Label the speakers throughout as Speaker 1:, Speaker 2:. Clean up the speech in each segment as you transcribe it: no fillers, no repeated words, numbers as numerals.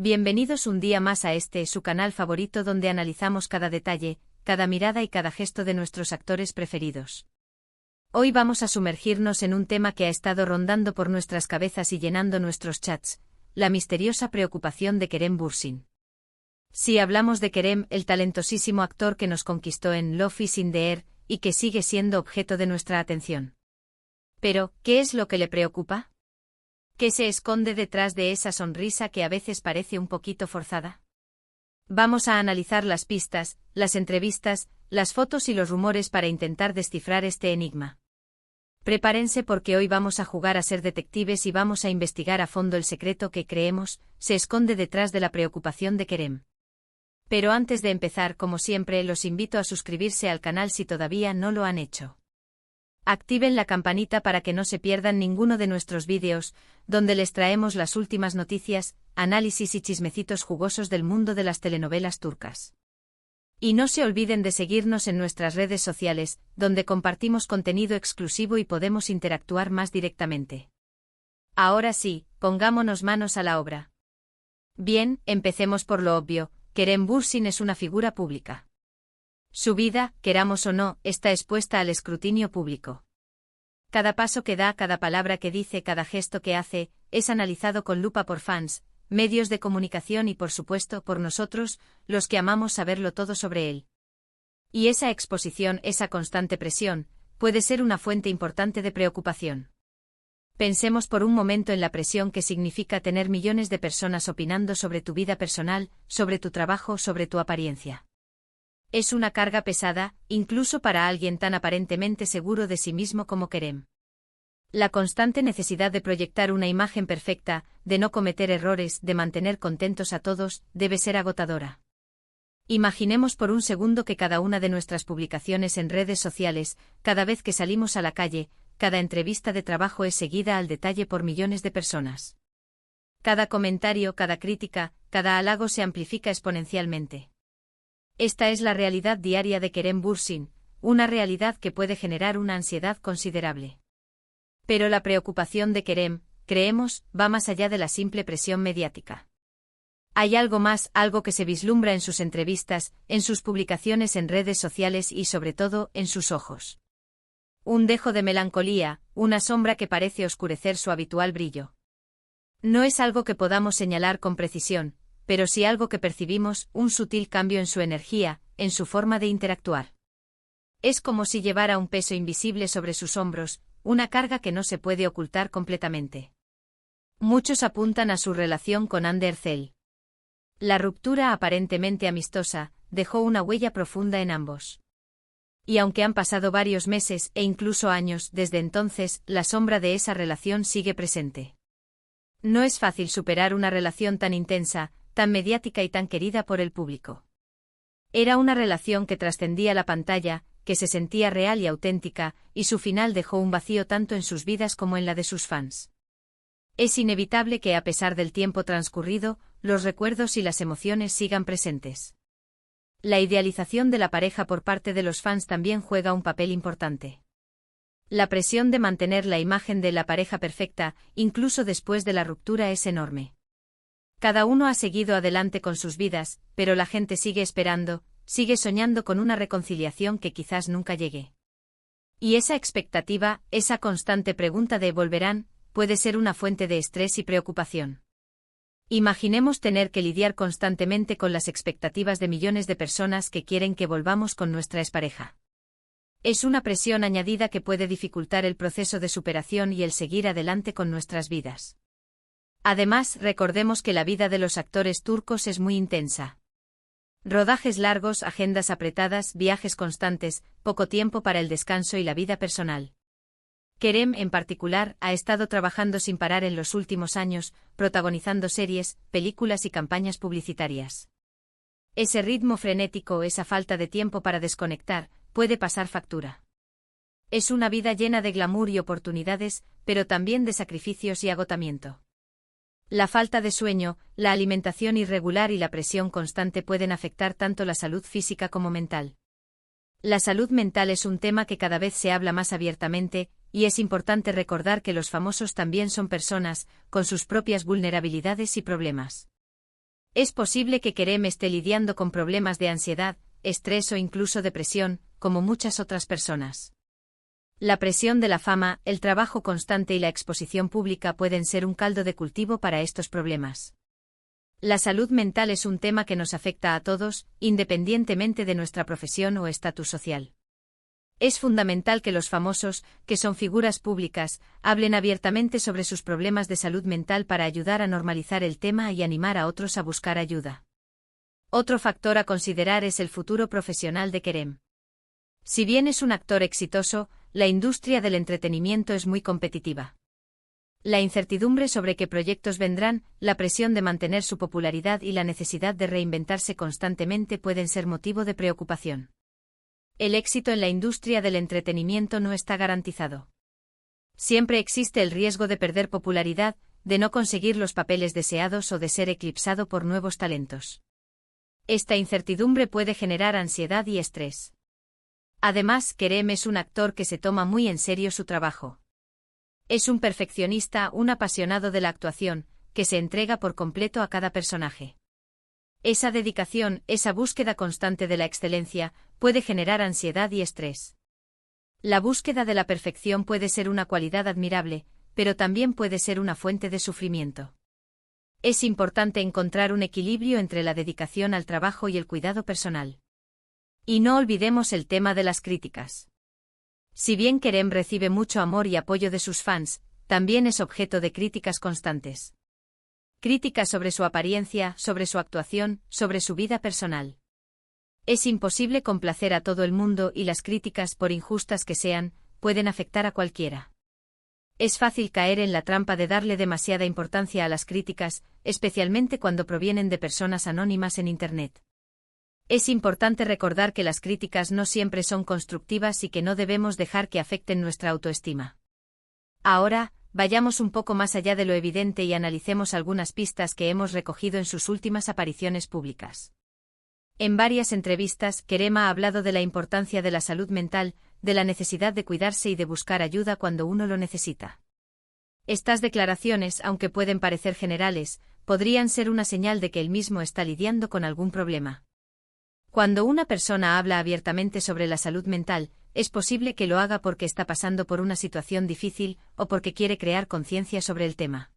Speaker 1: Bienvenidos un día más a su canal favorito donde analizamos cada detalle, cada mirada y cada gesto de nuestros actores preferidos. Hoy vamos a sumergirnos en un tema que ha estado rondando por nuestras cabezas y llenando nuestros chats, la misteriosa preocupación de Kerem Bürsin. Si hablamos de Kerem, el talentosísimo actor que nos conquistó en Love is in the Air y que sigue siendo objeto de nuestra atención. Pero, ¿qué es lo que le preocupa? ¿Qué se esconde detrás de esa sonrisa que a veces parece un poquito forzada? Vamos a analizar las pistas, las entrevistas, las fotos y los rumores para intentar descifrar este enigma. Prepárense porque hoy vamos a jugar a ser detectives y vamos a investigar a fondo el secreto que creemos se esconde detrás de la preocupación de Kerem. Pero antes de empezar, como siempre, los invito a suscribirse al canal si todavía no lo han hecho. Activen la campanita para que no se pierdan ninguno de nuestros vídeos, donde les traemos las últimas noticias, análisis y chismecitos jugosos del mundo de las telenovelas turcas. Y no se olviden de seguirnos en nuestras redes sociales, donde compartimos contenido exclusivo y podemos interactuar más directamente. Ahora sí, pongámonos manos a la obra. Bien, empecemos por lo obvio. Kerem Bürsin es una figura pública. Su vida, queramos o no, está expuesta al escrutinio público. Cada paso que da, cada palabra que dice, cada gesto que hace, es analizado con lupa por fans, medios de comunicación y por supuesto por nosotros, los que amamos saberlo todo sobre él. Y esa exposición, esa constante presión, puede ser una fuente importante de preocupación. Pensemos por un momento en la presión que significa tener millones de personas opinando sobre tu vida personal, sobre tu trabajo, sobre tu apariencia. Es una carga pesada, incluso para alguien tan aparentemente seguro de sí mismo como Kerem. La constante necesidad de proyectar una imagen perfecta, de no cometer errores, de mantener contentos a todos, debe ser agotadora. Imaginemos por un segundo que cada una de nuestras publicaciones en redes sociales, cada vez que salimos a la calle, cada entrevista de trabajo es seguida al detalle por millones de personas. Cada comentario, cada crítica, cada halago se amplifica exponencialmente. Esta es la realidad diaria de Kerem Bürsin, una realidad que puede generar una ansiedad considerable. Pero la preocupación de Kerem, creemos, va más allá de la simple presión mediática. Hay algo más, algo que se vislumbra en sus entrevistas, en sus publicaciones en redes sociales y sobre todo, en sus ojos. Un dejo de melancolía, una sombra que parece oscurecer su habitual brillo. No es algo que podamos señalar con precisión, pero sí algo que percibimos, un sutil cambio en su energía, en su forma de interactuar. Es como si llevara un peso invisible sobre sus hombros, una carga que no se puede ocultar completamente. Muchos apuntan a su relación con Hande Erçel. La ruptura aparentemente amistosa dejó una huella profunda en ambos. Y aunque han pasado varios meses e incluso años desde entonces, la sombra de esa relación sigue presente. No es fácil superar una relación tan intensa, tan mediática y tan querida por el público. Era una relación que trascendía la pantalla, que se sentía real y auténtica, y su final dejó un vacío tanto en sus vidas como en la de sus fans. Es inevitable que a pesar del tiempo transcurrido, los recuerdos y las emociones sigan presentes. La idealización de la pareja por parte de los fans también juega un papel importante. La presión de mantener la imagen de la pareja perfecta, incluso después de la ruptura, es enorme. Cada uno ha seguido adelante con sus vidas, pero la gente sigue esperando, sigue soñando con una reconciliación que quizás nunca llegue. Y esa expectativa, esa constante pregunta de ¿volverán?, puede ser una fuente de estrés y preocupación. Imaginemos tener que lidiar constantemente con las expectativas de millones de personas que quieren que volvamos con nuestra expareja. Es una presión añadida que puede dificultar el proceso de superación y el seguir adelante con nuestras vidas. Además, recordemos que la vida de los actores turcos es muy intensa. Rodajes largos, agendas apretadas, viajes constantes, poco tiempo para el descanso y la vida personal. Kerem, en particular, ha estado trabajando sin parar en los últimos años, protagonizando series, películas y campañas publicitarias. Ese ritmo frenético, esa falta de tiempo para desconectar, puede pasar factura. Es una vida llena de glamour y oportunidades, pero también de sacrificios y agotamiento. La falta de sueño, la alimentación irregular y la presión constante pueden afectar tanto la salud física como mental. La salud mental es un tema que cada vez se habla más abiertamente, y es importante recordar que los famosos también son personas, con sus propias vulnerabilidades y problemas. Es posible que Kerem esté lidiando con problemas de ansiedad, estrés o incluso depresión, como muchas otras personas. La presión de la fama, el trabajo constante y la exposición pública pueden ser un caldo de cultivo para estos problemas. La salud mental es un tema que nos afecta a todos, independientemente de nuestra profesión o estatus social. Es fundamental que los famosos, que son figuras públicas, hablen abiertamente sobre sus problemas de salud mental para ayudar a normalizar el tema y animar a otros a buscar ayuda. Otro factor a considerar es el futuro profesional de Kerem. Si bien es un actor exitoso, la industria del entretenimiento es muy competitiva. La incertidumbre sobre qué proyectos vendrán, la presión de mantener su popularidad y la necesidad de reinventarse constantemente pueden ser motivo de preocupación. El éxito en la industria del entretenimiento no está garantizado. Siempre existe el riesgo de perder popularidad, de no conseguir los papeles deseados o de ser eclipsado por nuevos talentos. Esta incertidumbre puede generar ansiedad y estrés. Además, Kerem es un actor que se toma muy en serio su trabajo. Es un perfeccionista, un apasionado de la actuación, que se entrega por completo a cada personaje. Esa dedicación, esa búsqueda constante de la excelencia, puede generar ansiedad y estrés. La búsqueda de la perfección puede ser una cualidad admirable, pero también puede ser una fuente de sufrimiento. Es importante encontrar un equilibrio entre la dedicación al trabajo y el cuidado personal. Y no olvidemos el tema de las críticas. Si bien Kerem recibe mucho amor y apoyo de sus fans, también es objeto de críticas constantes. Críticas sobre su apariencia, sobre su actuación, sobre su vida personal. Es imposible complacer a todo el mundo y las críticas, por injustas que sean, pueden afectar a cualquiera. Es fácil caer en la trampa de darle demasiada importancia a las críticas, especialmente cuando provienen de personas anónimas en Internet. Es importante recordar que las críticas no siempre son constructivas y que no debemos dejar que afecten nuestra autoestima. Ahora, vayamos un poco más allá de lo evidente y analicemos algunas pistas que hemos recogido en sus últimas apariciones públicas. En varias entrevistas, Kerem ha hablado de la importancia de la salud mental, de la necesidad de cuidarse y de buscar ayuda cuando uno lo necesita. Estas declaraciones, aunque pueden parecer generales, podrían ser una señal de que él mismo está lidiando con algún problema. Cuando una persona habla abiertamente sobre la salud mental, es posible que lo haga porque está pasando por una situación difícil o porque quiere crear conciencia sobre el tema.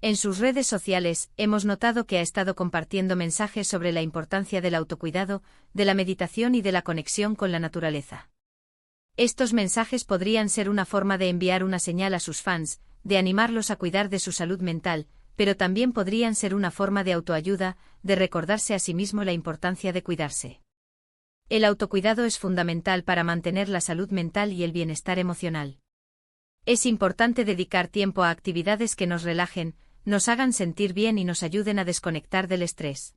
Speaker 1: En sus redes sociales, hemos notado que ha estado compartiendo mensajes sobre la importancia del autocuidado, de la meditación y de la conexión con la naturaleza. Estos mensajes podrían ser una forma de enviar una señal a sus fans, de animarlos a cuidar de su salud mental, pero también podrían ser una forma de autoayuda, de recordarse a sí mismo la importancia de cuidarse. El autocuidado es fundamental para mantener la salud mental y el bienestar emocional. Es importante dedicar tiempo a actividades que nos relajen, nos hagan sentir bien y nos ayuden a desconectar del estrés.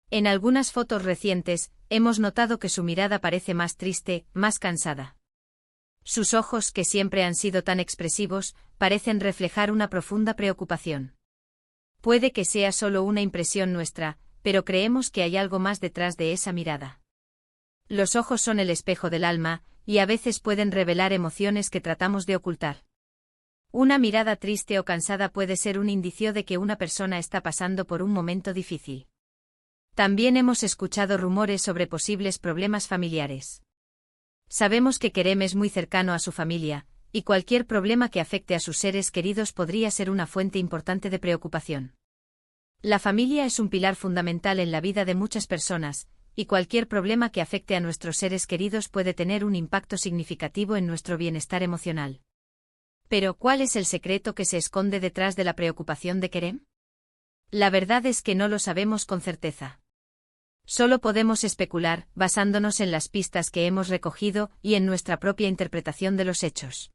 Speaker 1: En algunas fotos recientes, hemos notado que su mirada parece más triste, más cansada. Sus ojos, que siempre han sido tan expresivos, parecen reflejar una profunda preocupación. Puede que sea solo una impresión nuestra, pero creemos que hay algo más detrás de esa mirada. Los ojos son el espejo del alma, y a veces pueden revelar emociones que tratamos de ocultar. Una mirada triste o cansada puede ser un indicio de que una persona está pasando por un momento difícil. También hemos escuchado rumores sobre posibles problemas familiares. Sabemos que Kerem es muy cercano a su familia, y cualquier problema que afecte a sus seres queridos podría ser una fuente importante de preocupación. La familia es un pilar fundamental en la vida de muchas personas, y cualquier problema que afecte a nuestros seres queridos puede tener un impacto significativo en nuestro bienestar emocional. Pero, ¿cuál es el secreto que se esconde detrás de la preocupación de Kerem? La verdad es que no lo sabemos con certeza. Solo podemos especular, basándonos en las pistas que hemos recogido y en nuestra propia interpretación de los hechos.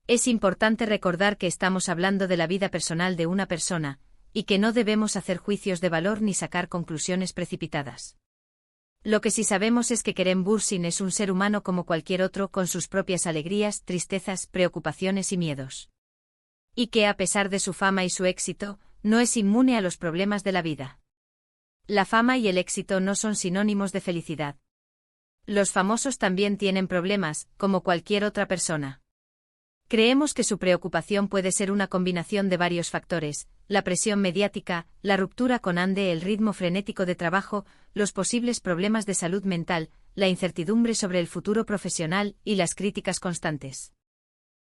Speaker 1: Es importante recordar que estamos hablando de la vida personal de una persona, y que no debemos hacer juicios de valor ni sacar conclusiones precipitadas. Lo que sí sabemos es que Kerem Bürsin es un ser humano como cualquier otro, con sus propias alegrías, tristezas, preocupaciones y miedos. Y que a pesar de su fama y su éxito, no es inmune a los problemas de la vida. La fama y el éxito no son sinónimos de felicidad. Los famosos también tienen problemas, como cualquier otra persona. Creemos que su preocupación puede ser una combinación de varios factores: la presión mediática, la ruptura con Ande, el ritmo frenético de trabajo, los posibles problemas de salud mental, la incertidumbre sobre el futuro profesional y las críticas constantes.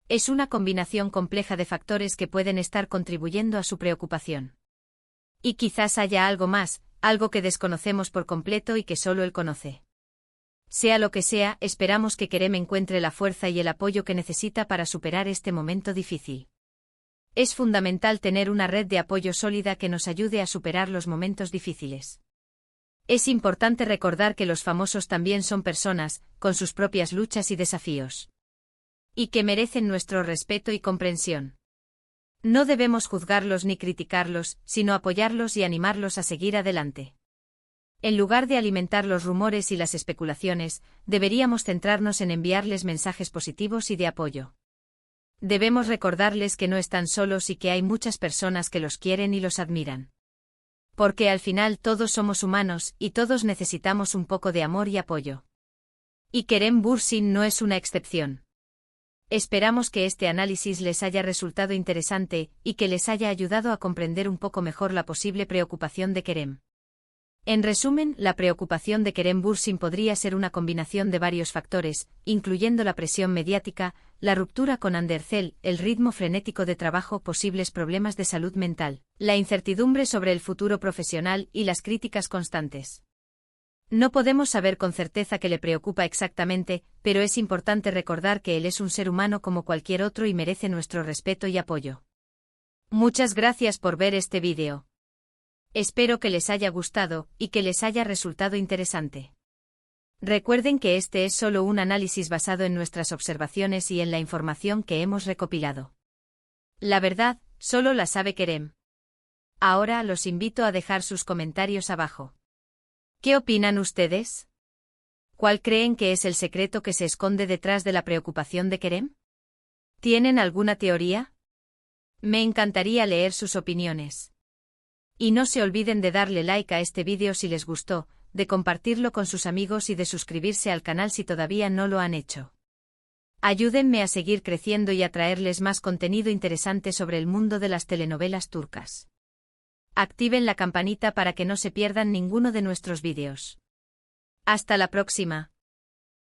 Speaker 1: Es una combinación compleja de factores que pueden estar contribuyendo a su preocupación. Y quizás haya algo más, algo que desconocemos por completo y que solo él conoce. Sea lo que sea, esperamos que Kerem encuentre la fuerza y el apoyo que necesita para superar este momento difícil. Es fundamental tener una red de apoyo sólida que nos ayude a superar los momentos difíciles. Es importante recordar que los famosos también son personas, con sus propias luchas y desafíos. Y que merecen nuestro respeto y comprensión. No debemos juzgarlos ni criticarlos, sino apoyarlos y animarlos a seguir adelante. En lugar de alimentar los rumores y las especulaciones, deberíamos centrarnos en enviarles mensajes positivos y de apoyo. Debemos recordarles que no están solos y que hay muchas personas que los quieren y los admiran. Porque al final todos somos humanos y todos necesitamos un poco de amor y apoyo. Y Kerem Bürsin no es una excepción. Esperamos que este análisis les haya resultado interesante y que les haya ayudado a comprender un poco mejor la posible preocupación de Kerem. En resumen, la preocupación de Kerem Bürsin podría ser una combinación de varios factores, incluyendo la presión mediática, la ruptura con Andercel, el ritmo frenético de trabajo, posibles problemas de salud mental, la incertidumbre sobre el futuro profesional y las críticas constantes. No podemos saber con certeza qué le preocupa exactamente, pero es importante recordar que él es un ser humano como cualquier otro y merece nuestro respeto y apoyo. Muchas gracias por ver este vídeo. Espero que les haya gustado y que les haya resultado interesante. Recuerden que este es solo un análisis basado en nuestras observaciones y en la información que hemos recopilado. La verdad, solo la sabe Kerem. Ahora los invito a dejar sus comentarios abajo. ¿Qué opinan ustedes? ¿Cuál creen que es el secreto que se esconde detrás de la preocupación de Kerem? ¿Tienen alguna teoría? Me encantaría leer sus opiniones. Y no se olviden de darle like a este vídeo si les gustó, de compartirlo con sus amigos y de suscribirse al canal si todavía no lo han hecho. Ayúdenme a seguir creciendo y a traerles más contenido interesante sobre el mundo de las telenovelas turcas. Activen la campanita para que no se pierdan ninguno de nuestros vídeos. Hasta la próxima.